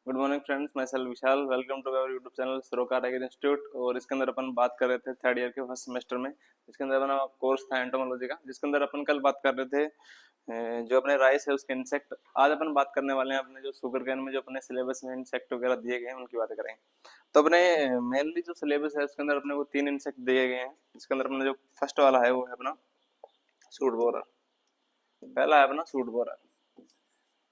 Good morning friends, मैं सेल Vishal. Welcome to our YouTube channel Sarokar tiger institute. और इसके अंदर अपन बात कर रहे थे थर्ड ईयर के फर्स्ट सेमेस्टर में। इसके अंदर अपना कोर्स था एंटोमोलॉजी का, जिसके अंदर अपन कल बात कर रहे थे जो अपने राइस है उसके इंसेक्ट। आज अपन बात करने वाले हैं अपने जो शुगर कैन में जो अपने सिलेबस में इंसेक्ट वगैरह दिए गए हैं उनकी बात करेंगे। तो अपने मेनली जो सिलेबस है उसके अंदर अपने को 3 इंसेक्ट दिए गए हैं। इसके अंदर अपने जो फर्स्ट वाला है वो है अपना सूट बोरर। पहला है अपना सूट बोरर।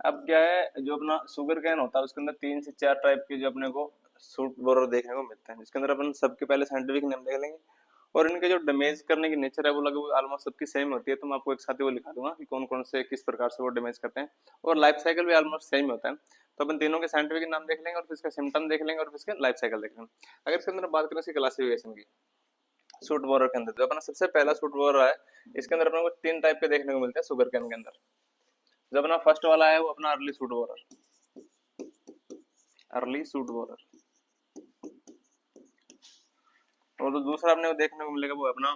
अब क्या है, जो अपना शुगर कैन होता है उसके अंदर 3 से 4 टाइप के जो अपने को सूट बोरर देखने को मिलते हैं, जिसके अंदर अपन सबके पहले साइंटिफिक नेम देख लेंगे। और इनके जो डैमेज करने की नेचर है वो लगभग ऑलमोस्ट सबकी सेम होती है। तो मैं आपको एक साथ ही वो लिखा दूंगा कि कौन कौन से किस प्रकार से वो डैमेज करते हैं। और लाइफ साइकिल भी ऑलमोस्ट सेम होता है। तो अपन तीनों के साइंटिफिक नाम देख लेंगे और फिर इसका सिम्टम देख लेंगे और फिर इसके लाइफ साइकिल देख लेंगे। अगर इसके अंदर बात करें इसकी क्लासिफिकेशन की, सूट बोरर के अंदर जो अपना सबसे पहला सूट बोरर है, इसके अंदर अपने को 3 टाइप के देखने को मिलते हैं शुगर कैन के अंदर। जो अपना फर्स्ट वाला है वो अपना early suit borer, early suit borer. और जो दूसरा अपने को देखने को मिलेगा वो अपना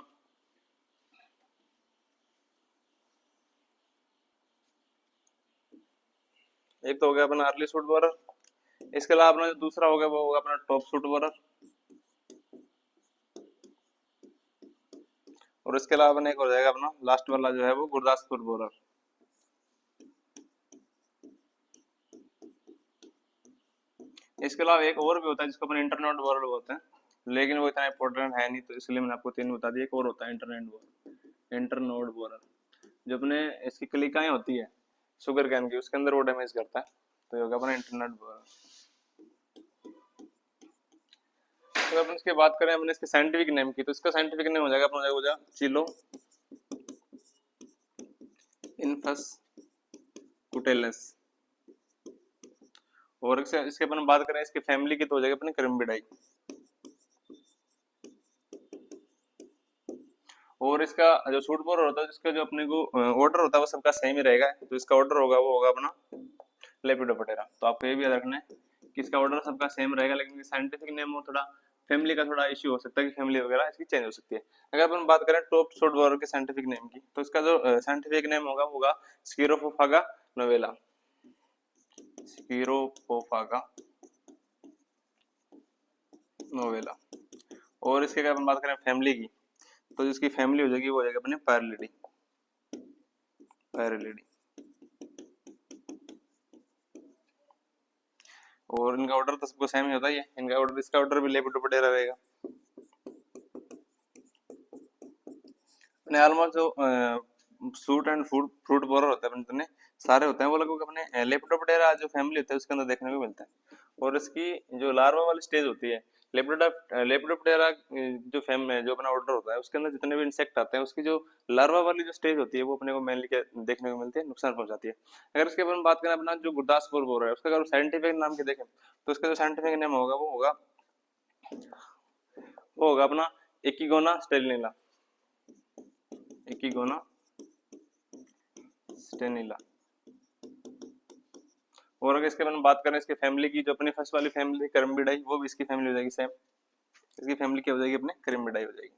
एक तो हो गया अपना अर्ली सूट बोरर। इसके अलावा अपना जो दूसरा होगा वो होगा अपना टॉप सूट बोरर। और इसके अलावा अपने एक हो जाएगा अपना लास्ट वाला जो है वो गुरदासपुर बोरर। इसके अलावा एक और भी होता है जिसको अपन इंटरनोड बोरर बोलते हैं, लेकिन वो इतना इंपॉर्टेंट है नहीं, तो इसलिए मैंने आपको 3 बता दिया। एक और होता है इंटरनेट बोरर, इंटरनोड बोरर, जो अपने इसकी कलिकाएं होती है शुगर कैन की, उसके अंदर वो डैमेज करता है। तो ये होगा अपना इंटरनेट बोरर। तो अपन इसकी बात करें अपने इसके साइंटिफिक नेम की, तो इसका साइंटिफिक नेम हो जाएगा अपना हो जाएगा चिलो इन्फस कुटेलस। और इसके अपन बात करें इसके फैमिली की तो हो जाएगा अपने करम्बिडाई। और इसका जो सूट बोरर होता है जिसका जो अपने को ऑर्डर होता है वो सबका सेम ही रहेगा। तो इसका ऑर्डर होगा वो होगा अपना लेपिडोप्टेरा। तो आपको ये भी याद रखना है कि इसका ऑर्डर सबका सेम रहेगा, लेकिन साइंटिफिक नेम में थोड़ा फैमिली का थोड़ा इश्यू हो सकता है कि फैमिली वगैरह इसकी चेंज हो सकती है। अगर अपन बात करें टॉप सूट बोरर के साइंटिफिक नेम की, तो इसका जो साइंटिफिक नेम होगा स्किरोफोफागा नोवेला, स्किरोफोफागा नोवेला। और इसके अगर अपन बात करें फैमिली की, तो जिसकी फैमिली हो जाएगी वो हो जाएगा अपने पैरेलिडी, पैरेलिडी। और इनका ऑर्डर तो सबको सेम ही होता है। इनका ऑर्डर, इसका ऑर्डर भी लेपिडोप्टेरा रहेगा। ऑलमोस्ट जो सूट एंड फ्रूट बोरर होता है अपने सारे होते हैं वो लगभग अपने लेपिडोप्टेरा जो फैमिली होता है उसके अंदर देखने को मिलता है। और इसकी जो लार्वा वाली स्टेज होती है लेपिडोप्टेरा जो अपना ऑर्डर होता है उसके अंदर जितने भी इंसेक्ट आते हैं उसकी जो लार्वा वाली जो स्टेज होती है वो अपने को मेनली देखने को मिलती है, नुकसान पहुंचाती है। अगर इसके अपन बात करें अपना जो गुरदासपुर बोरर है उसका अगर साइंटिफिक नाम के देखें तो उसका जो साइंटिफिक नेम होगा वो होगा अपना एकिगोना स्टेलिना, एकिगोना स्टेनिला। और अगर इसके अपन बात करें इसके फैमिली की, जो अपनी फर्स्ट वाली फैमिली करम्बिडाई, वो भी इसकी फैमिली हो जाएगी सेम। इसकी फैमिली क्या हो जाएगी अपने करम्बिडाई हो जाएगी।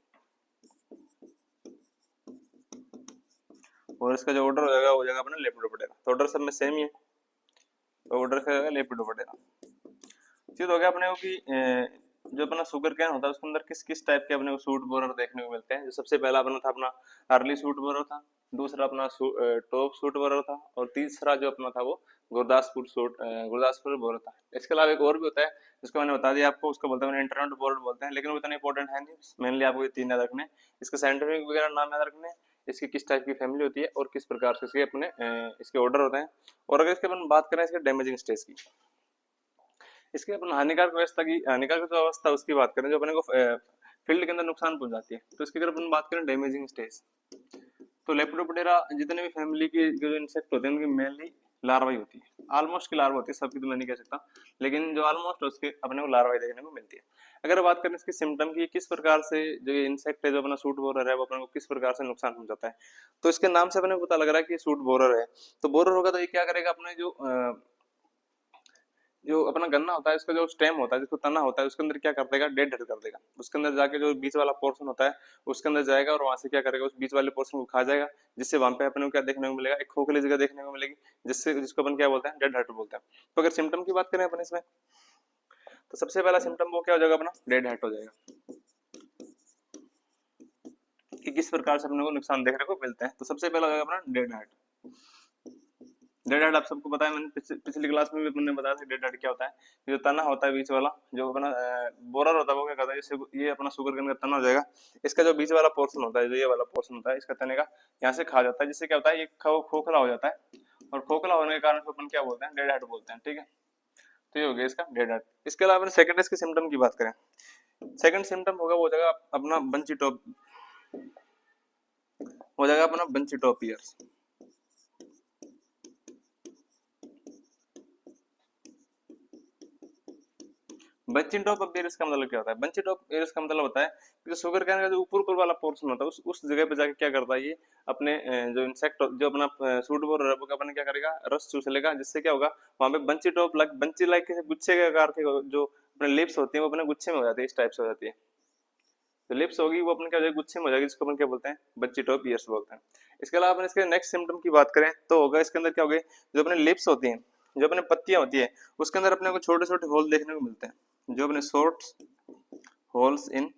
और इसका जो ऑर्डर हो जाएगा अपना लेपिडोप्टेरा। तो ऑर्डर सब में सेम ही है, तो ऑर्डर क्या होगा लेपिडोप्टेरा। चीज हो गया अपने को कि जो अपना शुगर कैन होता है उसके अंदर किस किस टाइप के अपने को सूट बोरर देखने को मिलते हैं। जो सबसे पहला अपना था अपना अर्ली सूट बोरर था, दूसरा अपना टॉप सूट बोरर था, और तीसरा जो अपना था वो गुरदासपुर बोरर था। इसके अलावा एक और भी होता है जिसको मैंने बता दिया आपको, उसको बोलते हैं इंटरनेट बोरर बोलते हैं, लेकिन वो इतना इंपॉर्टेंट है नहीं। मेनली आपको ये 3 याद रखने, इसके साइंटिफिक वगैरह नाम याद रखने, इसकी किस टाइप की फैमिली होती है और किस प्रकार से इसके अपने इसके ऑर्डर होते हैं। और अगर इसके अपन बात करें इसके डैमेजिंग स्टेज की, इसके अपन हानिकारक जो अवस्था उसकी बात करें जो अपने को फील्ड के अंदर नुकसान पहुंचाती है, तो इसकी अगर अपन बात करें डैमेजिंग स्टेज, तो लेपिडोप्टेरा जितने भी फैमिली के जो इंसेक्ट होते हैं उनकी मेनली लार्वा ही होती है। ऑलमोस्ट की लार्वा होती है, सबकी तो मैं नहीं कह सकता, लेकिन जो ऑलमोस्ट उसके अपने को लार्वा ही देखने को मिलती है। अगर बात करें इसके सिम्टम की, किस प्रकार से जो इंसेक्ट है जो अपना सूट बोरर है वो अपने को किस प्रकार से नुकसान पहुंचाता है, तो इसके नाम से अपने को पता लग रहा है कि सूट बोरर है। तो बोरर होगा तो ये क्या करेगा, अपने जो जो अपना गन्ना होता है इसका जो स्टेम होता है, जिसको तना होता है, उसके अंदर क्या कर देगा, डेड हेड कर देगा। उसके अंदर जाके जो बीच वाला पोर्शन होता है उसके अंदर जाएगा और वहां से क्या करेगा, उस बीच वाले पोर्शन को खा जाएगा, जिससे वहां पे अपने को क्या देखने को मिलेगा, एक खोखली जगह देखने को मिलेगी, जिससे जिसको अपन क्या बोलते हैं, डेड हेड बोलते हैं। तो अगर सिम्टम की बात करें अपन इसमें, तो सबसे पहला सिम्टम वो क्या हो जाएगा, अपना डेड हेड हो जाएगा। कि किस प्रकार से अपने को नुकसान देखने को मिलते हैं, तो सबसे पहला हो जाएगा अपना डेड हेड। डेड हेड आप सबको पता है, मैंने पिछली क्लास में भी मैंने बताया था डेड हेड क्या होता है। जो तना होता है बीच वाला, जो अपना बोरर होता है, वो क्या करता है, जैसे ये अपना शुगर केन का तना हो जाएगा, इसका जो बीच वाला पोर्शन होता है, जो ये वाला पोर्शन होता है इसका तने का, यहाँ से खा जाता है, जिससे क्या होता है, ये खोखला हो जाता है, और खोखला होने के कारण अपन क्या बोलते हैं, डेड हेड बोलते हैं। ठीक है, तो ये हो गया इसका डेड हेड। इसके अलावा सेकंड इसके सिम्टम की बात करें, सेकंड सिम्टम होगा वो जाएगा अपना बंची टॉप, हो जाएगा अपना bunchy top years. Bunchy top of years का मतलब क्या होता है, बंची टॉप ईयर्स का मतलब होता है कि जो शुगर कैन का जो ऊपर ऊपर वाला पोर्शन होता है, उस जगह पे जाके क्या करता है, ये अपने जो इंसेक्ट जो अपना सूट बोर रबर का अपने क्या करेगा, रस चूस लेगा, जिससे क्या होगा, वहां पे bunchy top like bunchy like गुच्छे के आकार के जो अपने लिप्स होती है वो अपने गुच्छे में हो जाती है, इस टाइप से हो जाती है। जो लिप्स होगी वो अपने क्या हो जाएगी, गुच्छे में हो जाएगी, जिसको अपन क्या बोलते हैं, बंची टॉप ईयर्स बोलते हैं। इसके अलावा अपन इसके नेक्स्ट सिम्टम की बात करें तो होगा इसके अंदर क्या होगा, जो अपने लिप्स होती हैं, जो अपने पत्तियां होती है, उसके अंदर अपने को छोटे छोटे होल देखने को मिलते हैं, जो अपने शॉर्ट होल्स इन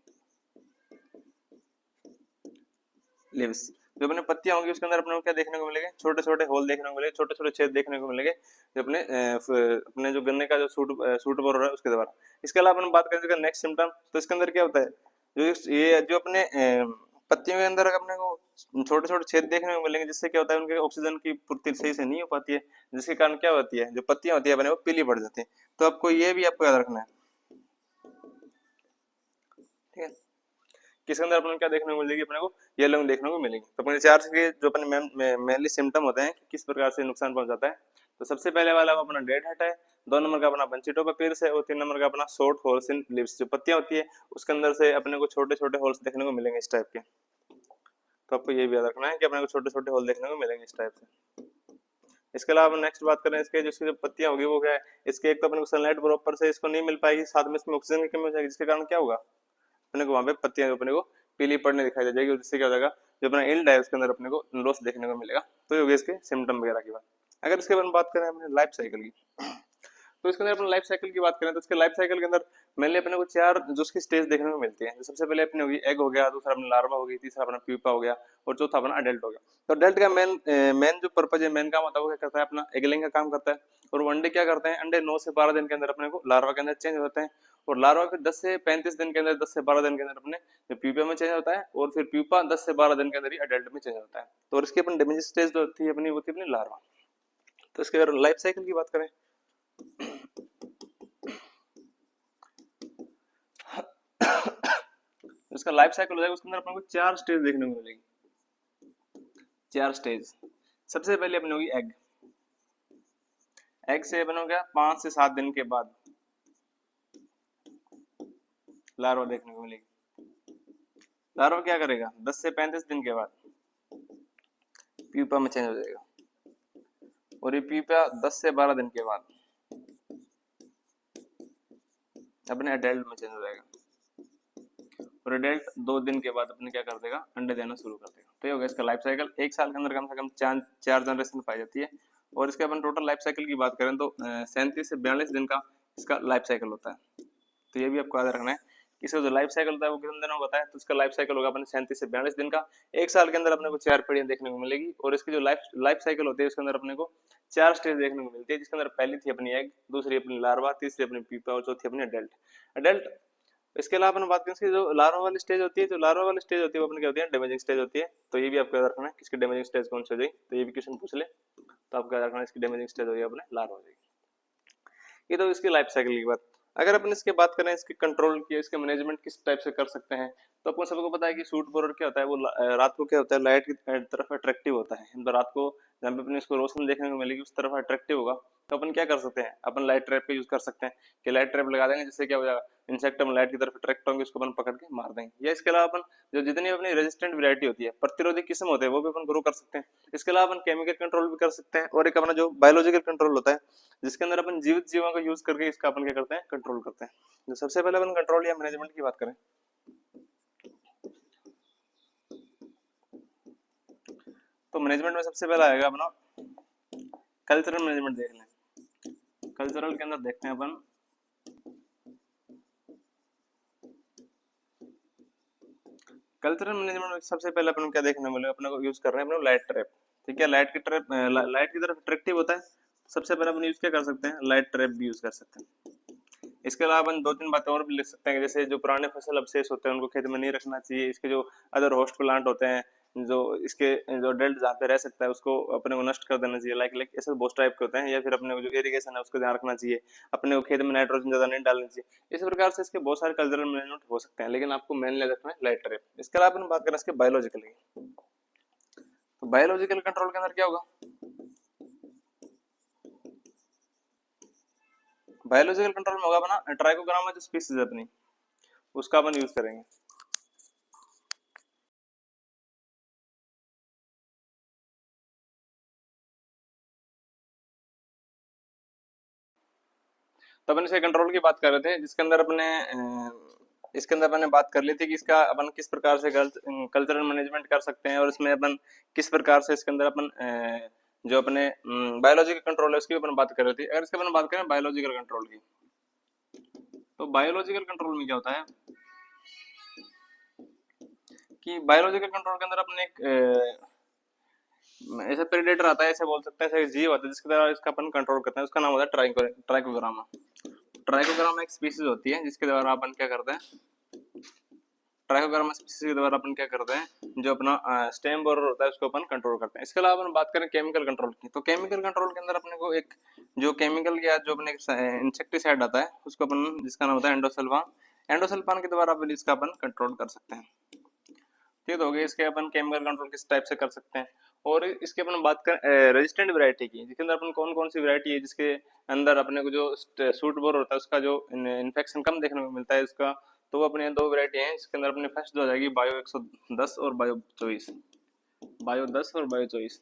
लिव्स। जो अपने पत्तियां होंगी उसके अंदर अपने को क्या देखने को मिलेंगे, छोटे छोटे होल देखने को मिलेंगे, छोटे छोटे छेद देखने को मिलेंगे, जो अपने अपने जो गन्ने का जो सूट बोर हो रहा है उसके द्वारा। इसके अलावा अपन बात करें नेक्स्ट सिम्टम, तो इसके अंदर क्या होता है, जो ये जो अपने पत्तियों के अंदर अपने को छोटे छोटे छेद देखने को मिलेंगे, जिससे क्या होता है, उनके ऑक्सीजन की पूर्ति सही से नहीं हो पाती है, जिसके कारण क्या होती है, जो पत्तियां होती है अपने वो पीली पड़ जाती है। तो आपको ये भी आपको याद रखना है। ठीक है, किसके अंदर अपने क्या देखने को मिलेगी, अपने को येलोइंग देखने को मिलेगी। तो अपने चार के जो अपने मेनली सिम्टम होते हैं कि किस प्रकार से नुकसान पहुंचाता है, तो सबसे पहले वाला अपना डेड हेड है, 2 नंबर का अपना बंची टॉप अपीयर्स है, और 3 नंबर का अपना शॉर्ट होल्स इन लिव्स, जो पत्तियां होती है उसके अंदर से अपने को छोटे छोटे होल्स देखने को मिलेंगे इस टाइप के। तो आपको ये भी याद रखना है कि अपने को छोटे छोटे होल देखने को मिलेंगे इस टाइप से। इसके अलावा नेक्स्ट बात करें इसके, जो इसकी जो पत्तियां होगी वो क्या है, इसके एक तो अपने को सनलाइट प्रॉपर से इसको नहीं मिल पाएगी, साथ में इसमें ऑक्सीजन की कमी हो जाएगी, जिसके कारण क्या होगा, अपने को वहां पे पत्तियां अपने को पीली पड़ने दिखाई दे जाएगी, और जिससे क्या हो जाएगा, जो अपना इल्ड है उसके अंदर अपने को लॉस देखने को मिलेगा। तो ये हो गया इसके सिम्टम वगैरह की बात। अगर इसके बारे में बात करें अपने लाइफ साइकिल की, तो इसके अंदर अपने लाइफ साइकिल की बात करें तो इसके लाइफ साइकिल के अंदर मेनली अपने को 4 जो उसकी स्टेज देखने को मिलती है। सबसे पहले अपने होगी एग हो गया, दूसरा अपना लार्वा हो गई, तीसरा अपना प्यूपा हो गया, और चौथा अपना अडल्ट हो गया। तो अडल्ट का मेन जो पर्पज है, मेन काम होता है, वो क्या करता है, अपना एग लेइंग का काम करता है। और वो अंडे क्या करते हैं, अंडे 9 से 12 दिन के अंदर अपने को लार्वा के अंदर चेंज होते हैं, और लार्वा फिर 10 से 35 दिन के अंदर, 10 से 12 दिन के अंदर अपने प्यूपा में चेंज होता है, और फिर प्यूपा 10 से 12 दिन के अंदर ही अडल्ट में चेंज होता है। तो इसकी अपनी डैमेज स्टेज जो थी अपनी, वो थी अपनी लार्वा। तो इसके अगर लाइफ साइकिल की बात करें, इसका लाइफ साइकिल हो जाएगा, उसके अंदर अपने को 4 स्टेज देखने को मिलेगी, 4 स्टेज। सबसे पहले अपने होगी एग, एग से अपन हो गया 5 से 7 दिन के बाद लार्वा देखने को मिलेगी। लार्वा क्या करेगा, 10 से 35 दिन के बाद प्यूपा में चेंज हो जाएगा, और ये प्यूपा 10 से 12 दिन के बाद अपने अडल्ट में चेंज हो जाएगा, और अडल्ट 2 दिन के बाद अपने क्या कर देगा, अंडे देना शुरू कर देगा। तो ये हो गया इसका लाइफ साइकिल। 1 साल के अंदर कम से कम 4 जनरेशन पाई जाती है। और इसके अपन टोटल लाइफ साइकिल की बात करें तो 37 से 42 दिन का इसका लाइफ साइकिल होता है। तो ये भी आपको याद रखना है कि इसका जो लाइफ साइकिल होता है वो कितने दिनों का होता है, तो इसका लाइफ साइकिल होगा अपने 37 से 42 दिन का। 1 साल के अंदर अपने को 4 पीढ़ियां देखने को मिलेगी, और इसकी जो लाइफ साइकिल होती है उसके अंदर अपने को 4 स्टेज देखने को मिलती है, जिसके अंदर पहली थी अपनी एग, दूसरी अपनी लार्वा, तीसरी अपनी प्यूपा, और चौथी अपनी अडल्ट। अडल्ट इसके अलावा अपन बात करें इसकी जो लार्वा वाली स्टेज होती है, जो लार्वा वाली स्टेज होती है वो अपनी क्या होती है, डैमेजिंग स्टेज होती है। तो ये भी आपको याद रखना है किसकी डैमेजिंग स्टेज कौन सी हो जाएगी, तो ये भी क्वेश्चन पूछ ले, तो आपको याद रखना है इसकी डैमेजिंग स्टेज होगी अपने लार्वा हो जाएगी। ये तो इसकी लाइफ साइकिल की बात। अगर अपन इसके बात करें इसके कंट्रोल की, इसके मैनेजमेंट किस टाइप से कर सकते हैं, तो अपन सबको पता है कि सूट बोरर क्या होता है, वो रात को क्या होता है, लाइट की तरफ अट्रैक्टिव होता है। तो रात को जहाँ पे अपने इसको रोशनी देखने को मिलेगी उस तरफ अट्रैक्टिव होगा, तो अपन क्या कर सकते हैं, अपन लाइट ट्रैप का यूज कर सकते हैं कि लाइट ट्रैप लगा देंगे, जिससे क्या हो जाएगा, इंसेक्ट हम लाइट की तरफ अट्रैक्ट होंगे, उसको अपन पकड़ के मार देंगे। या इसके अलावा अपन जो जितनी अपनी रेजिस्टेंट वैरायटी होती है, प्रतिरोधी किस्म होते हैं, वो भी अपन ग्रो कर सकते हैं। इसके अलावा अपन केमिकल कंट्रोल भी कर सकते हैं, और एक अपना जो बायोलॉजिकल कंट्रोल होता है, जिसके अंदर अपन जीवित जीवों का यूज करके इसका अपन क्या करते हैं, कंट्रोल करते हैं। जो सबसे पहले अपन कंट्रोल या मैनेजमेंट की बात करें, तो मैनेजमेंट में सबसे पहला आएगा अपना कल्चरल मैनेजमेंट। देख लें कल्चरल के अंदर देखते हैं अपन, कल्चरल मैनेजमेंट में सबसे पहले अपन क्या देखने मिलेगा, अपने को यूज कर रहे हैं अपने लाइट ट्रैप। ठीक है, लाइट की ट्रैप लाइट की तरफ अट्रैक्टिव होता है, सबसे पहले अपन यूज क्या कर सकते हैं, लाइट ट्रैप भी यूज कर सकते हैं। इसके अलावा अपन दो तीन बातें और भी लिख सकते हैं, जैसे जो पुराने फसल अवशेष होते हैं उनको खेत में नहीं रखना चाहिए। इसके जो अदर होस्ट प्लांट होते हैं, जो इसके जो डेल्ट जहाँ पे रह सकता है उसको अपने को नष्ट कर देना चाहिए। लाइक ऐसे बहुत टाइप के होते हैं। या फिर अपने को जो इरिगेशन है उसको ध्यान रखना चाहिए, अपने को खेत में नाइट्रोजन ज्यादा नहीं डालना चाहिए। इस प्रकार से इसके बहुत सारे कल्चरल मैनेजमेंट हो सकते हैं, लेकिन आपको मेनली रखना है लाइट ट्रैप। इसके अलावा अपन बात करें इसके बायोलॉजिकल की, तो बायोलॉजिकल कंट्रोल के अंदर क्या होगा, बायोलॉजिकल कंट्रोल में होगा अपना ट्राइकोग्रामा जो स्पीसीज है अपनी, उसका अपन यूज करेंगे। तो अपन इसके कंट्रोल की बात कर रहे थे, जिसके अंदर अपने इसके अंदर अपने बात कर ली थी कि इसका अपन किस प्रकार से कल्चरल मैनेजमेंट कर सकते हैं, और इसमें अपन किस प्रकार से इसके अंदर अपन जो अपने बायोलॉजिकल कंट्रोल है उसकी अपन बात कर रहे थे। अगर इसके अपन बात करें बायोलॉजिकल कंट्रोल की, तो बायोलॉजिकल कंट्रोल में क्या होता है कि बायोलॉजिकल कंट्रोल के अंदर अपने एक ऐसा प्रेडेटर आता है, ऐसे बोल सकते हैं, ऐसा जीव आता है जिसके द्वारा इसका अपन कंट्रोल करते हैं। उसका नाम होता है ट्राइकोग्रामा। ट्राइकोग्रामा एक स्पीसीज होती है जिसके द्वारा अपन क्या करते हैं, ट्राइकोग्रामा स्पीसीज के द्वारा अपन क्या करते हैं, जो अपना स्टेम बोरर होता है उसको अपन कंट्रोल करते हैं। इसके अलावा अपन बात करें केमिकल कंट्रोल की, तो केमिकल कंट्रोल के अंदर अपने को एक जो केमिकल या जो अपने इंसेक्टिसाइड आता है उसको अपन, जिसका नाम होता है एंडोसल्फान, एंडोसल्फान के द्वारा अपन इसका अपन कंट्रोल कर सकते हैं। ठीक हो गया, इसके अपन केमिकल कंट्रोल किस टाइप से कर सकते हैं। और इसके अपन बात करें रेजिस्टेंट वैरायटी की, जिसके अंदर अपन कौन कौन सी वैरायटी है जिसके अंदर अपने को जो सूट बोर होता है उसका जो इन्फेक्शन कम देखने को मिलता है उसका, तो वो अपने दो वैरायटी हैं। जिसके अंदर अपने फर्स्ट हो जाएगी बायो 110 और बायो 24, बायो 10 और बायो 24।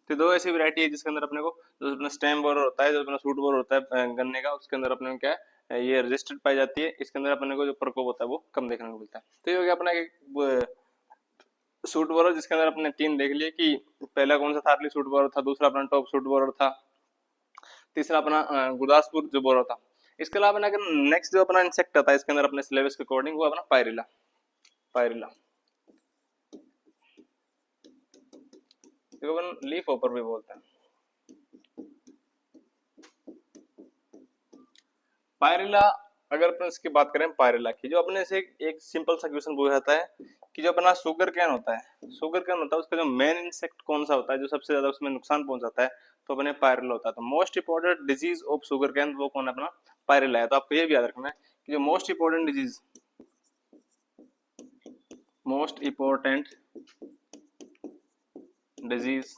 तो दो ऐसी वैरायटी है जिसके अंदर अपने को जो अपना स्टेम बोर होता है, जो अपना सूट बोर होता है गन्ने का, उसके अंदर अपने को क्या है, ये रजिस्टर्ड पाई जाती है। इसके अंदर अपने को जो प्रकोप होता है वो कम देखने को मिलता है। तो ये हो गया अपना एक सूट बोरर, जिसके अंदर अपने तीन देख लिए कि पहला कौन सा था, अर्ली सूट बोरर था, दूसरा अपना टॉप सूट बोरर था, तीसरा अपना गुरदासपुर जो बोरर था। इसके अलावा अगर नेक्स्ट जो अपना इंसेक्ट आता है इसके अंदर अपने सिलेबस के अकॉर्डिंग, वो अपना पायरिला। पायरिला अपन लीफ होपर भी बोलते हैं। पायरिला, अगर अपन इसकी बात करें पायरिला की, जो अपने से एक सिंपल सा क्वेश्चन पूछा जाता है कि जो अपना शुगर कैन होता है, शुगर कैन होता है उसका जो मेन इंसेक्ट कौन सा होता है जो सबसे ज्यादा उसमें नुकसान पहुंचाता है, तो अपने पायरिला होता है। तो most important disease of sugar cane वो कौन है, अपना पायरिला है। तो आपको ये भी याद रखना है कि जो most important disease, most important disease,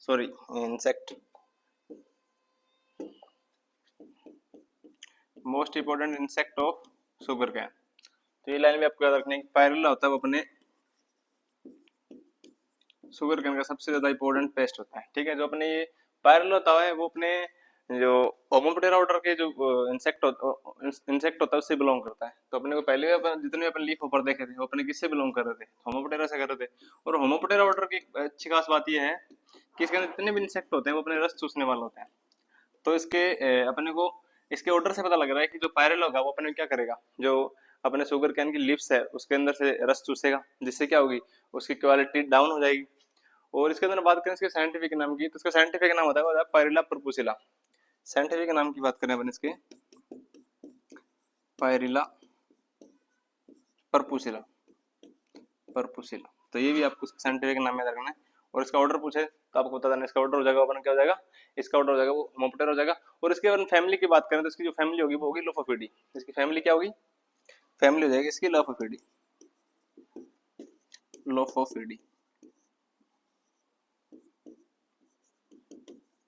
sorry insect, most important insect of sugar cane. तो ये लाइन भी आपको याद रखना है कि पायरिला होता है वो अपने शुगर कैन का सबसे ज्यादा इंपॉर्टेंट पेस्ट होता है। ठीक है, जो अपने ये पायरिला होता है वो अपने जो होमोप्टेरा ऑर्डर के जो इंसेक्ट होता है उससे बिलोंग करता है। तो अपने को पहले अपन जितने अपन लीफ ऊपर देखे थे वो अपने किससे बिलोंग कर रहे थे, होमोप्टेरा से कर रहे थे। और होमोप्टेरा ऑर्डर की अच्छी खास बात यह है कि इसके अंदर जितने भी इंसेक्ट होते हैं वो अपने रस चूसने वाले होते हैं। तो इसके अपने को इसके ऑर्डर से पता लग रहा है कि जो पायरिला होगा वो अपने क्या करेगा, जो अपने शुगर कैन की लिप्स है उसके अंदर से रस चूसेगा, जिससे क्या होगी, उसकी क्वालिटी डाउन हो जाएगी। और इसके अंदर बात करें इसके साइंटिफिक नाम की, तो इसका साइंटिफिक नाम होता है पायरिला परपुसिला। साइंटिफिक नाम की बात करें अपन इसके, पायरिला परपुसिला, परपुसिला। तो ये भी आपको साइंटिफिक नाम याद रखना है। और इसका ऑर्डर पूछे तो आपको बता देना, इसका ऑर्डर हो जाएगा अपन क्या हो जाएगा, इसका ऑर्डर हो जाएगा वो मोप्टेर हो जाएगा। और इसके अपन फैमिली की बात करें तो इसकी जो फैमिली होगी वो होगी लोफोफिडी। इसकी फैमिली क्या होगी, फैमिली हो जाएगी इसकी लोफोफिडी। लोफोफिडी।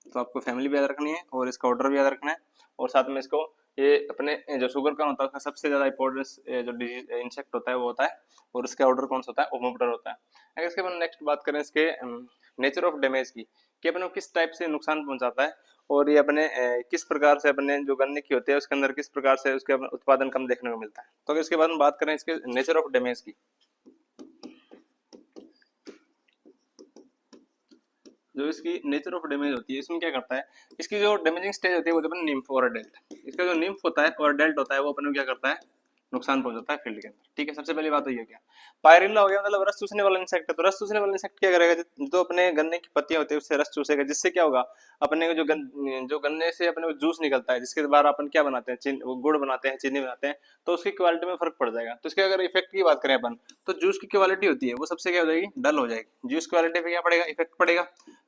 तो आपको फैमिली भी याद रखनी है और इसका ऑर्डर भी याद रखना है, और साथ में इसको ये अपने जो शुगर का होता है उसका सबसे ज्यादा इंपॉर्टेंस जो डिजीज इंसेक्ट होता है वो होता है, और इसका ऑर्डर कौन सा होता है, ओमोप्टर होता है। अगर इसके बाद नेक्स्ट बात करें इसके नेचर ऑफ डैमेज की, कि अपने को किस टाइप से नुकसान पहुंचाता है, और ये अपने किस प्रकार से अपने जो गन्ने की होते हैं उसके अंदर किस प्रकार से उसके उत्पादन कम देखने को मिलता है। तो अगर इसके बाद हम बात करें इसके नेचर ऑफ डैमेज की, जो इसकी नेचर ऑफ डैमेज होती है इसमें क्या करता है, इसकी जो डैमेजिंग स्टेज होती है वो अपने निम्फ और अडल्ट, इसका जो निम्फ होता है और अडल्ट होता है वो अपने को क्या करता है, नुकसान पहुंचाता है फील्ड के अंदर। ठीक है, सबसे पहली बात तो ये क्या, पायरिल्ला हो गया मतलब रस चूसने वाला इंसेक्ट है, तो रस चूसने वाला इंसेक्ट क्या करेगा, जो अपने गन्ने की पत्तियां होती है उससे रस चूसेगा, जिससे क्या होगा, अपने को जो गन्ने से अपने को जूस निकलता है जिसके द्वारा अपन क्या बनाते हैं, गुड़ बनाते हैं, चीनी बनाते हैं, तो उसकी क्वालिटी में फर्क पड़ जाएगा। तो इसके अगर इफेक्ट की बात करें अपन, तो जूस की क्वालिटी होती है वो सबसे क्या हो जाएगी, डल हो जाएगी। जूस क्वालिटी पे क्या पड़ेगा, इफेक्ट पड़ेगा।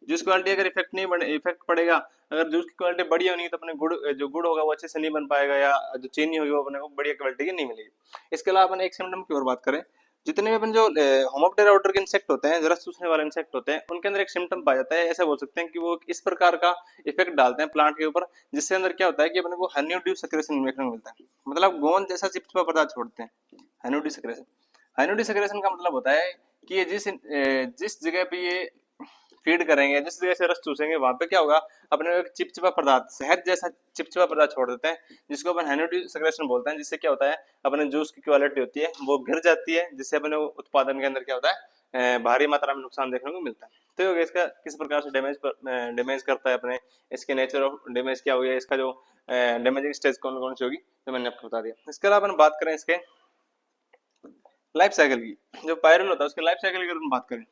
जूस क्वालिटी अगर इफेक्ट नहीं बने, इफेक्ट पड़ेगा, अगर जूस की क्वालिटी बढ़िया नहीं तो अपने गुड़ होगा वो अच्छे से नहीं बन पाएगा, या जो चीनी होगी वो अपने को बढ़िया क्वालिटी की नहीं मिलेगी। इसके अलावा अपन एक सिम्टम की और बात करें, जितने भी अपन जो होमोप्टेरा ऑर्डर के इंसेक्ट होते हैं, रस चूसने वाले इंसेक्ट होते हैं, उनके अंदर एक सिम्टम पाया जाता है, ऐसा बोल सकते हैं कि वो इस प्रकार का इफेक्ट डालते हैं प्लांट के ऊपर, जिससे अंदर क्या होता है कि अपने को हनी ड्यू सेक्रेशन देखने को मिलता है, मतलब गोंद जैसा चिपचिपा पदार्थ छोड़ते हैं, Honey due secretion. Honey due secretion का मतलब होता है कि ये जिस जगह पे ये फीड करेंगे, जिस जगह से रस चूसेंगे वहां पे क्या होगा, अपने एक चिपचिपा पदार्थ, शहद जैसा चिपचिपा पदार्थ छोड़ देते हैं, जिसको अपन हनी सेक्रेशन बोलते हैं, जिससे क्या होता है अपने जूस की क्वालिटी होती है वो गिर जाती है, जिससे अपने उत्पादन के अंदर क्या होता है, भारी मात्रा में नुकसान देखने को मिलता है। तो ये इसका किस प्रकार से डैमेज करता है अपने, इसके नेचर ऑफ डैमेज क्या हो गया, इसका जो डैमेजिंग स्टेज कौन कौन सी होगी तो मैंने आपको बता दिया। इसके अलावा अपन बात करें इसके लाइफ साइकिल की, जो पायरल होता है उसके लाइफ साइकिल की अगर हम बात करें,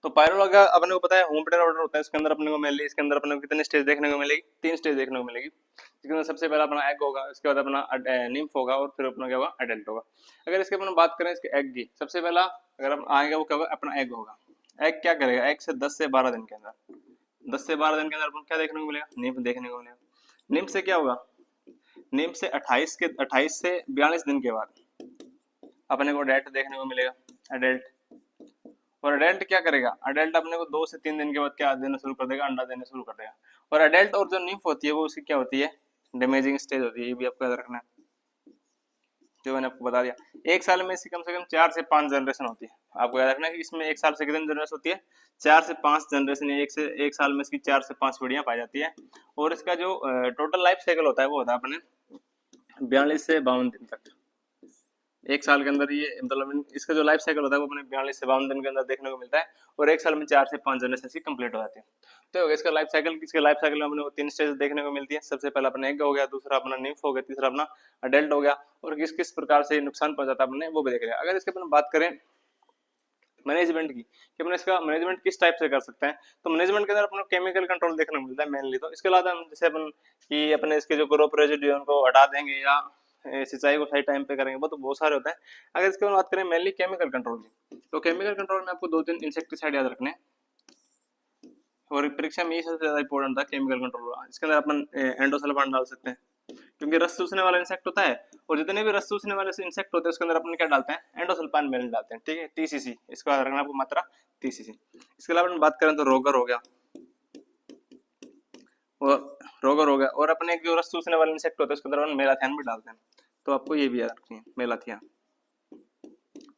तो पायरोला का अपने को पता है होम ऑर्डर होता है, इसके अंदर अपने को मेनली इसके अंदर अपने को कितने स्टेज देखने को मिलेगी, 3 स्टेज देखने को मिलेगी, जिसके अंदर सबसे पहला अपना एग होगा, इसके बाद अपना निम्फ होगा, और फिर अपना क्या होगा, एडल्ट होगा। अगर इसके अपन बात करें इसके एग की, सबसे पहला अगर हम आएगा वो क्या होगा, अपना एग होगा। एग क्या करेगा, एग से 10 से 12 दिन के अंदर, 10 से 12 दिन के अंदर अपन क्या देखने को मिलेगा, निम्फ देखने को मिलेगा। निम्फ से क्या होगा, निम्फ से 28 से 42 दिन के बाद अपने को अडल्ट देखने को मिलेगा, अडल्ट। और अडल्ट क्या करेगा, अडल्ट अपने को 2 से 3 दिन के बाद क्या देना शुरू कर देगा, अंडा देना शुरू कर देगा। और अडल्ट और जो निम्फ होती है वो उसकी क्या होती है, डैमेजिंग स्टेज होती है, ये भी आपको याद रखना है, जो मैंने आपको बता दिया। एक साल में इसकी कम से कम 4 से 5 जनरेशन होती है, आपको याद रखना है कि इसमें एक साल से कितनी जनरेशन होती है, 4 से 5 जनरेशन, एक साल में इसकी 4 से 5 पीढ़ियां पाई जाती है। और इसका जो टोटल लाइफ साइकिल होता है वो होता है अपने 42 से 52 दिन तक। एक साल के अंदर ये मतलब इसका जो लाइफ साइकिल होता है वो अपने 42 से 52 दिन के अंदर देखने को मिलता है, और एक साल में 4 से 5 जनरेशन इसकी कंप्लीट हो जाती है। तो इसका लाइफ साइकिल, इसके लाइफ साइकिल में अपने को 3 स्टेज देखने को मिलती है, सबसे पहला अपना एग हो गया, दूसरा अपना निम्फ हो गया, तीसरा अपना अडल्ट हो गया, और किस किस प्रकार से नुकसान पहुंचाता है अपने वो भी देख लिया। अगर इसके अपन बात करें मैनेजमेंट की, कि अपने इसका मैनेजमेंट किस टाइप से कर सकते हैं, तो मैनेजमेंट के अंदर अपने केमिकल कंट्रोल देखने को मिलता है मेनली। तो इसके अलावा हम जैसे अपन कि अपने इसके जो क्रॉप रेजिड्यू है उनको हटा देंगे, या सिंचाई को सही टाइम पे करेंगे, वो तो बहुत सारे होते हैं। अगर इसके बाद बात करें मेनली केमिकल कंट्रोल की, तो केमिकल कंट्रोल में आपको 2-3 इंसेक्टिसाइड याद रखने, और परीक्षा में ये सबसे ज्यादा इंपॉर्टेंट था केमिकल कंट्रोल। इसके अंदर अपन एंडोसल्फान डाल सकते हैं, क्योंकि रस चूसने वाला इंसेक्ट होता है, और जितने भी रस चूसने वाले इंसेक्ट होते हैं उसके अंदर अपन क्या डालते हैं, एंडोसल्फान मेल डालते हैं, ठीक है, टीसीसी, इसको याद रखना आपको मात्रा टीसीसी। इसके अलावा अपन बात करें तो रोगर हो गया, और अपने जो रस चूसने वाले इंसेक्ट होते हैं उसके अंदर अपन मेलाथियन भी डालते हैं, तो आपको ये भी याद रखनी है मेलाथियन।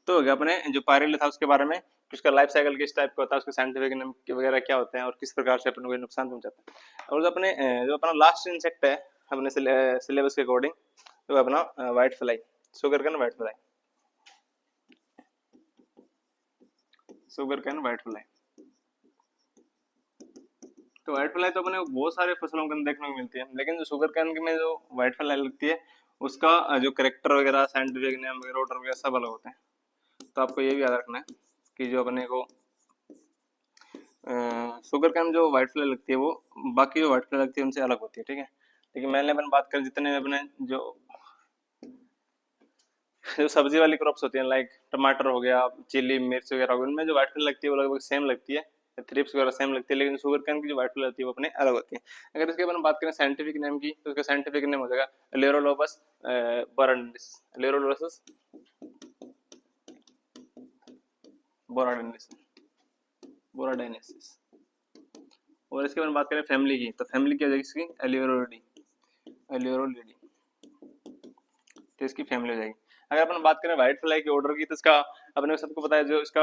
तो हो गया अपने जो पायरिल था उसके बारे में, उसका लाइफ साइकिल किस टाइप का होता है, उसके साइंटिफिक नेम वगैरह क्या होते हैं, और किस प्रकार से अपन को नुकसान पहुंचाता है। और जो अपना लास्ट इंसेक्ट है अपने सिलेबस के अकॉर्डिंग, तो अपना white fly, sugar cane white fly, sugar cane white fly. तो व्हाइट फ्लाई तो अपने बहुत सारे फसलों के अंदर देखने को मिलती है, लेकिन जो शुगर कैन में जो व्हाइट फ्लाई लगती है उसका जो करेक्टर वगैरह, साइंटिफिक नेम वगैरह, ऑर्डर वगैरह सब अलग होते हैं। तो आपको ये भी याद रखना है कि जो अपने को शुगर कैन जो व्हाइट फ्लाई लगती है वो बाकी जो व्हाइट फ्लाई लगती है उनसे अलग होती है, ठीक है। लेकिन मैंने अपन बात करें जितने अपने जो सब्जी वाली क्रॉप्स होती हैं, लाइक टमाटर हो गया, चिली मिर्च वगैरह हो गया, उनमें जो व्हाइट फ्लाई लगती है वो लगभग सेम लगती है, थ्रिप्स वगैरह सेम लगती है, लेकिन शुगर कैन की जो व्हाइट फ्लाई होती है वो अपने अलग होती है। अगर इसके अपन बात करें साइंटिफिक नेम की, तो इसका साइंटिफिक नेम हो जाएगा एलेरोलोबस बोराडेंसिस, एलेरोलोबस बोराडेंसिस, बोराडेंसिस। और इसके बाद बात करें फैमिली की, तो फैमिली क्या हो जाएगी इसकी एलियोरोलिडी, एलियोरोलिडी, तो इसकी फैमिली हो जाएगी। अगर अपन बात करें व्हाइट फ्लाई के ऑर्डर की, तो इसका अपने सबको पता है जो इसका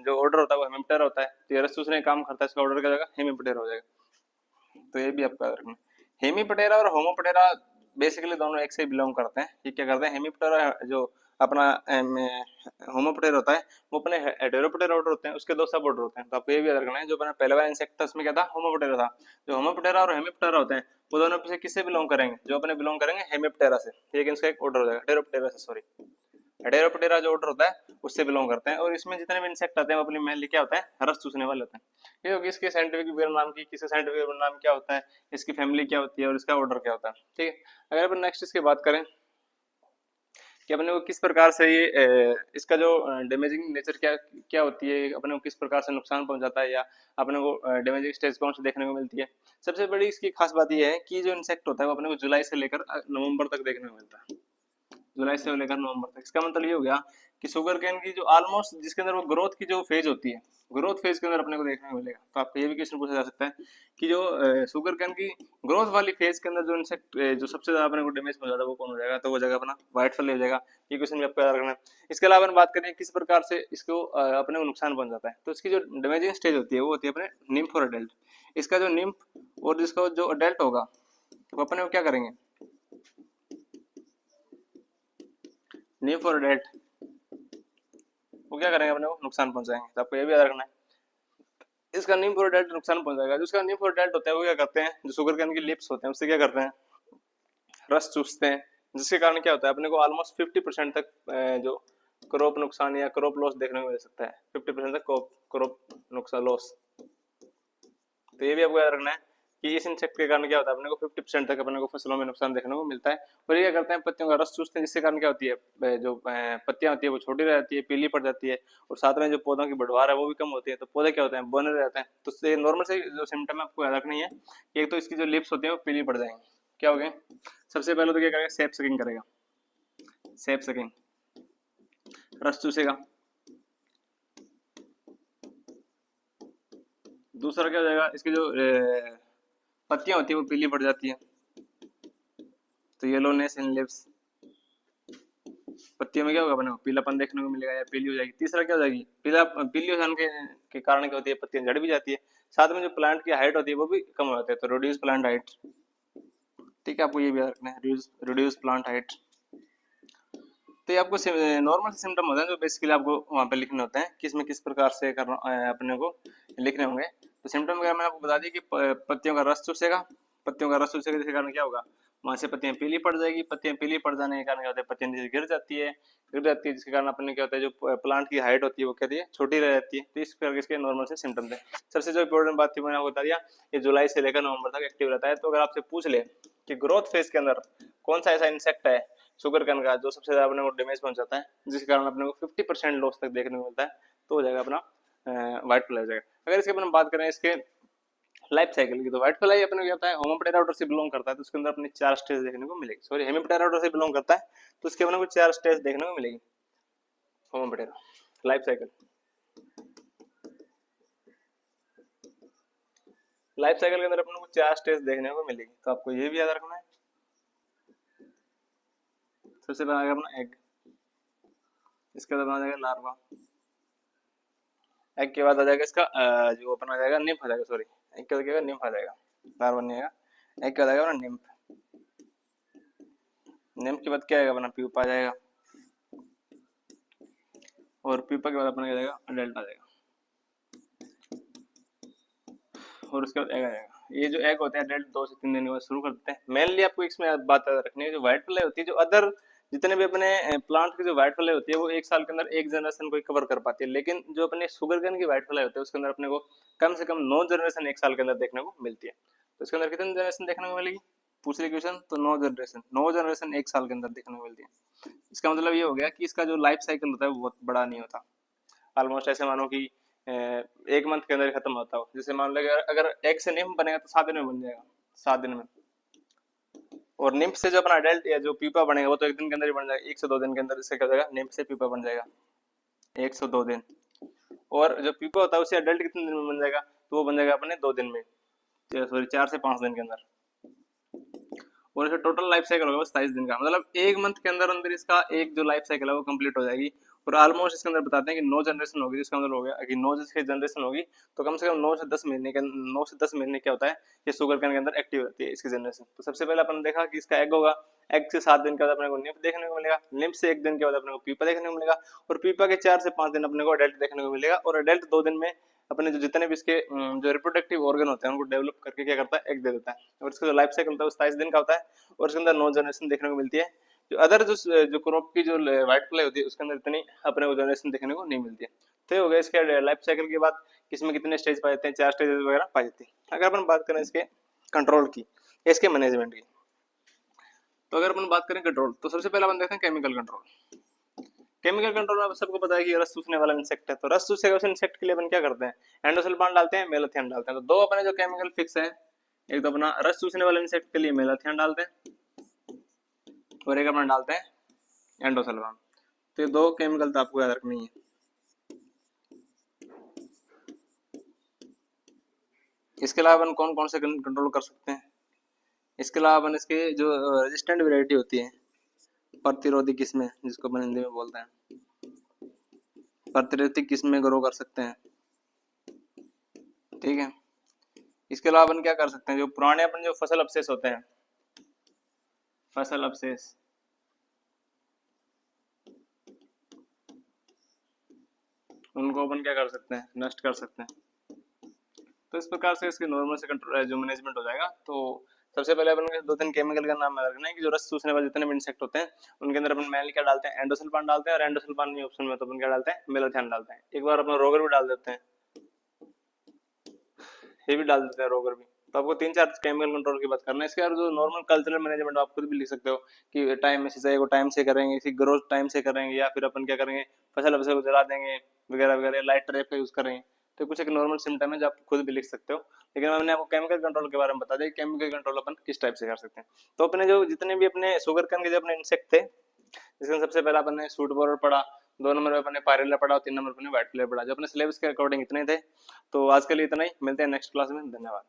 जो ऑर्डर होता है वो हेमिप्टेरा होता है, तो ये रस चूसने काम करता है, इसका ऑर्डर क्या हो जाएगा हेमिप्टेरा हो जाएगा। तो ये भी आपका याद रखना। हेमिप्टेरा और होमोप्टेरा बेसिकली दोनों एक से बिलोंग करते हैं। ये क्या करते हैं, हेमिप्टेरा जो अपना होमोप्टेरा होता है वो अपने हेटेरोप्टेरा ऑर्डर होते हैं, उसके दो सब ऑर्डर होते हैं। तो आपको ये भी याद रखना है, जो अपना पहला वाला इंसेक्ट था उसमें क्या था होमोप्टेरा था, जो होमोप्टेरा और हेमिप्टेरा होते हैं वो दोनों से किससे बिलोंग करेंगे, जो अपने बिलोंग करेंगे हेमिप्टेरा से, लेकिन इसका एक ऑर्डर हो जाएगा हेटेरोप्टेरा से, सॉरी हेटेरोप्टेरा जो ऑर्डर होता है उससे बिलोंग करते हैं। और इसमें जितने भी इंसेक्ट आते हैं वो अपनी मेनली क्या होता है रस चूसने वाले होते हैं। ये होगी इसके साइंटिफिक नाम की, किसका साइंटिफिक नाम क्या होता है, इसकी फैमिली क्या होती है और इसका ऑर्डर क्या होता है। ठीक है, अगर अपन नेक्स्ट इसकी बात करें कि अपने को किस प्रकार से ये इसका जो डैमेजिंग नेचर क्या क्या होती है, अपने को किस प्रकार से नुकसान पहुंचाता है या अपने को डैमेजिंग स्टेज कौन सी देखने को मिलती है। सबसे बड़ी इसकी खास बात यह है कि जो इंसेक्ट होता है वो अपने को जुलाई से लेकर नवंबर तक देखने को मिलता है, जुलाई से लेकर नवंबर तक। इसका मतलब ये हो गया कि शुगर कैन की जो ऑलमोस्ट जिसके अंदर वो ग्रोथ की जो फेज होती है, ग्रोथ फेज के अंदर अपने को देखने को मिलेगा। तो आपको ये भी क्वेश्चन पूछा जा सकता है कि जो शुगर कैन की ग्रोथ वाली फेज के अंदर जो इंसेक्ट जो सबसे ज्यादा अपने को डैमेज पहुंचाता है वो कौन हो जाएगा, तो वो जगह अपना व्हाइट फ्लाई हो जाएगा। ये क्वेश्चन भी आपको याद रखना है। इसके अलावा बात करें किस प्रकार से इसको अपने को नुकसान पहुंचाता है, तो इसकी जो डैमेजिंग स्टेज होती है वो होती है अपने निम्फ और अडल्ट। इसका जो निम्फ और जिसका जो अडल्ट होगा वो अपने को क्या करेंगे, निम्फ और अडल्ट वो क्या करेंगे अपने को नुकसान पहुंचाएंगे। तो आपको ये भी याद रखना है, इसका निम्फ और अडल्ट नुकसान पहुंचाएगा। जो इसका निम्फ और अडल्ट होते हैं वो क्या करते हैं, जो शुगर कैन की लिप्स होते हैं उससे क्या करते हैं रस चूसते हैं, जिसके कारण क्या होता है अपने को ऑलमोस्ट 50% तक जो क्रॉप नुकसान या क्रॉप लॉस देखने को मिल सकता है, 50% तक क्रॉप नुकसान लॉस। तो ये भी आपको याद रखना है कि इस इंसेक्ट के कारण क्या होता है अपने को 50% तक अपने को फसलों में नुकसान देखने को मिलता है। और ये क्या करते हैं पत्तियों का रस चूसते हैं, जिसके कारण क्या होती है जो पत्तियां होती है वो छोटी रह जाती है, पीली पड़ जाती है, और साथ में जो पौधों की बढ़वार है वो भी कम होती है, तो पौधे क्या होते हैं बने रहते हैं। तो नॉर्मल से जो सिम्टम है आपको याद रखनी है कि एक तो इसकी जो लिप्स होती है वो पीली पड़ जाएंगी, क्या हो गए सबसे पहले तो क्या करेगा सेप सकिंग करेगा, सेप सकिंग रस चूसेगा। दूसरा क्या हो जाएगा इसकी जो पत्तियां होती है वो पीली पड़ जाती है, तो येलोनेस इन लिप्स, पत्तियों में क्या होगा अपने को पीलापन देखने को मिलेगा या पीली हो जाएगी। तीसरा क्या हो जाएगी पीली हो जाने के कारण क्या होती है पत्तियां झड़ भी जाती है, साथ में जो प्लांट की हाइट होती है वो भी कम हो जाती है, तो रिड्यूस प्लांट हाइट। ठीक है, आपको ये भी याद रखना है रिड्यूस प्लांट हाइट। तो ये आपको नॉर्मल सिम्टम होते हैं जो बेसिकली आपको वहाँ पे लिखने होते हैं कि इसमें किस प्रकार से करना अपने को लिखने होंगे। तो सिम्टम वगैरह मैंने आपको बता दिया कि पत्तियों का रस चूसेगा, पत्तियों का रस चूसेगा जिसके कारण क्या होगा वहां से पत्तियां पीली पड़ जाएगी, पत्तियां पीली पड़ जाने के कारण क्या होता है पत्तियां नीचे गिर जाती है, जिसके कारण अपने क्या होता है जो प्लांट की हाइट होती है वो क्या होती है छोटी रह जाती है। तो इस प्रकार इसके नॉर्मल से सिम्टम थे। सबसे जो इंपॉर्टेंट बात थी मैंने आपको बता दिया ये जुलाई से लेकर नवंबर तक एक्टिव रहता है। तो अगर आपसे पूछ ले कि ग्रोथ फेज के अंदर कौन सा ऐसा इंसेक्ट है शुगर कैन का जो सबसे ज्यादा अपने को डैमेज पहुंचाता है, जिसके कारण अपने को 50% लॉस तक देखने को मिलता है, तो हो जाएगा अपना व्हाइट फ्लाई हो जाएगा। अगर इसके अपन बात करें इसके लाइफ साइकिल की, तो व्हाइट फ्लाई अपने क्या होता है होमोप्टेरा ऑर्डर से बिलोंग करता है, तो उसके अंदर अपनी 4 स्टेज देखने को मिलेगी। सॉरी हेमिप्टेरा ऑर्डर से बिलोंग करता है तो उसके अपने को 4 स्टेज देखने को मिलेगी Homoptera life cycle. Life cycle के अंदर अपने को 4 स्टेज देखने को मिलेगी, तो आपको ये भी याद रखना है। सबसे पहले आएगा अपना एग, इसके बाद आ जाएगा लार्वा, एग के बाद आ जाएगा इसका जो अपना आ जाएगा निम्फ आ जाएगा, सॉरी एग के बाद निम्फ आ जाएगा, लार्वा नहीं आएगा, एग के बाद आएगा अपना निम्फ, निम्फ के बाद क्या आएगा अपना प्यूपा आ जाएगा, और प्यूपा के बाद अपना क्या जाएगा अडल्ट आ जाएगा, और उसके बाद एग आ जाएगा। ये जो एग होते हैं अडल्ट 2 से 3 दिन के बाद शुरू कर देते हैं। मेनली आपको इसमें बात रखनी है जो व्हाइट फ्लाई होती है, जो अदर जितने भी अपने प्लांट की जो व्हाइट फ्लाई होती है वो एक साल के अंदर एक जनरेशन को कवर कर पाती है, लेकिन जो अपने शुगर कैन की व्हाइट फ्लाई होती है उसके अंदर अपने को कम से कम 9 जनरेशन एक साल के अंदर देखने को मिलती है। तो इसके अंदर कितनी जनरेशन देखने को मिलेगी पूछ रही क्वेश्चन, तो 9 जनरेशन एक साल के अंदर देखने को मिलती है। इसका मतलब ये हो गया कि इसका जो लाइफ साइकिल होता है वो बहुत बड़ा नहीं होता। ऑलमोस्ट ऐसे मानो कि 1 मंथ के अंदर ही खत्म होता हो। जैसे मान लो अगर एग से निम्फ बनेगा तो 7 दिन में बन जाएगा, 7 दिन में। और निम्फ से जो अपना अडल्ट या जो पीपा बनेगा वो तो 1 दिन के अंदर ही बन जाएगा, 1 से 2 दिन के अंदर इससे क्या हो जाएगा, निम्फ से पीपा बन जाएगा 1 से 2 दिन। और जो पीपा होता है उसे अडल्ट कितने दिन में बन जाएगा, तो वो बन जाएगा अपने 2 दिन में, सॉरी 4 से 5 दिन के अंदर। और इसका टोटल लाइफ साइकिल होगा 27 दिन का, मतलब 1 मंथ के अंदर अंदर इसका एक जो लाइफ साइकिल है वो कंप्लीट हो जाएगी। और ऑलमोस्ट इसके अंदर बताते हैं कि 9 जनरेशन होगी, जिसका मतलब हो गया कि 9 जिसकी जनरेशन होगी तो कम से कम 9 से 10 महीने के 9 से 10 महीने क्या होता है, ये शुगर कैन के अंदर एक्टिव रहती है इसकी जनरेशन। तो सबसे पहले अपन देखा कि इसका एग होगा, एग से 7 दिन के बाद अपने को निम्फ देखने को मिलेगा, निम्फ से 1 दिन के बाद अपने को पीपा देखने को मिलेगा, और पीपा के 4 से 5 दिन अपने को अडल्ट देखने को मिलेगा। और अडल्ट 2 दिन में अपने जो जितने भी इसके जो रिप्रोडक्टिव ऑर्गन होते हैं उनको डेवलप करके क्या करता है, एग दे देता है। और इसका जो लाइफ साइकिल होता है वो 27 दिन का होता है, और इसके अंदर 9 जनरेशन देखने को मिलती है। जो अदर जो क्रॉप की जो व्हाइट फ्लाई होती है उसके अंदर इतनी अपने को जनरेशन देखने को नहीं मिलती है। तो ये हो गया इसके लाइफ साइकिल की बात, किसमें कितने स्टेज पाए जाते हैं, 4 स्टेजेस वगैरह पाई जाती है। अगर अपन बात करें इसके कंट्रोल की, इसके मैनेजमेंट की, तो अगर अपन बात करें कंट्रोल, तो सबसे पहले अपन देखते हैं केमिकल कंट्रोल। केमिकल कंट्रोल में सबको पता है कि रस चूसने वाला इंसेक्ट है, तो रस चूसेगा उस इंसेक्ट के लिए अपन क्या करते हैं, एंडोसल्फान डालते हैं, मेलाथियन डालते हैं। तो 2 अपने जो केमिकल फिक्स है, एक तो अपना रस चूसने वाले इंसेक्ट के लिए मेलाथियन डालते हैं, और एक अपना डालते हैं एंडोसल्फान। तो ये 2 केमिकल तो आपको याद रखनी है। इसके अलावा अपन कौन कौन से कंट्रोल कर सकते हैं, इसके अलावा अपन इसके जो रेजिस्टेंट वेराइटी होती है, प्रतिरोधी किस्में जिसको अपन हिंदी में बोलते हैं, प्रतिरोधी किस्में ग्रो कर सकते हैं, ठीक है। इसके अलावा अपन क्या कर सकते हैं, जो पुराने अपन जो फसल अवशेष होते हैं, फसल अवशेष, उनको अपन क्या कर सकते हैं, नष्ट कर सकते हैं। तो इस प्रकार से इसके नॉर्मल से कंट्रोल जो मैनेजमेंट हो जाएगा। तो सबसे पहले अपन के 2-3 केमिकल का नाम याद रखना है कि जो रस चूसने वाले जितने भी इंसेक्ट होते हैं उनके अंदर अपन मेनली क्या डालते हैं, एंडोसल्फान डालते हैं, और एंडोसल्फान नहीं ऑप्शन में तो अपन क्या डालते हैं, मेलाथियन डालते हैं। एक बार अपन रोगर भी डाल देते हैं, ये भी डाल देते हैं रोगर भी। तो आपको 3-4 केमिकल कंट्रोल की बात करना है। इसके जो नॉर्मल कल्चरल मैनेजमेंट आप खुद भी लिख सकते हो कि टाइम में सिंचाई को टाइम से करेंगे, इसकी ग्रोथ टाइम से करेंगे, या फिर अपन क्या करेंगे, फसल अवशेष को जला देंगे वगैरह वगैरह, लाइट ट्रैप का यूज करेंगे। तो कुछ एक नॉर्मल सिम्टम है जो आप खुद भी लिख सकते हो, लेकिन मैंने आपको केमिकल कंट्रोल के बारे में बता दिया कि केमिकल कंट्रोल अपन किस टाइप से कर सकते हैं। तो अपने जो जितने भी अपने शुगर कैन के जो अपने इंसेक्ट थे, जिसमें सबसे पहला अपन ने सूट बोरर पढ़ा, 2 नंबर में अपन ने पायरेला पढ़ा, और 3 नंबर पर व्हाइट फ्लाई पढ़ा। जो अपने सिलेबस के अकॉर्डिंग इतने थे। तो आज के लिए इतना ही, मिलते हैं नेक्स्ट क्लास में, धन्यवाद।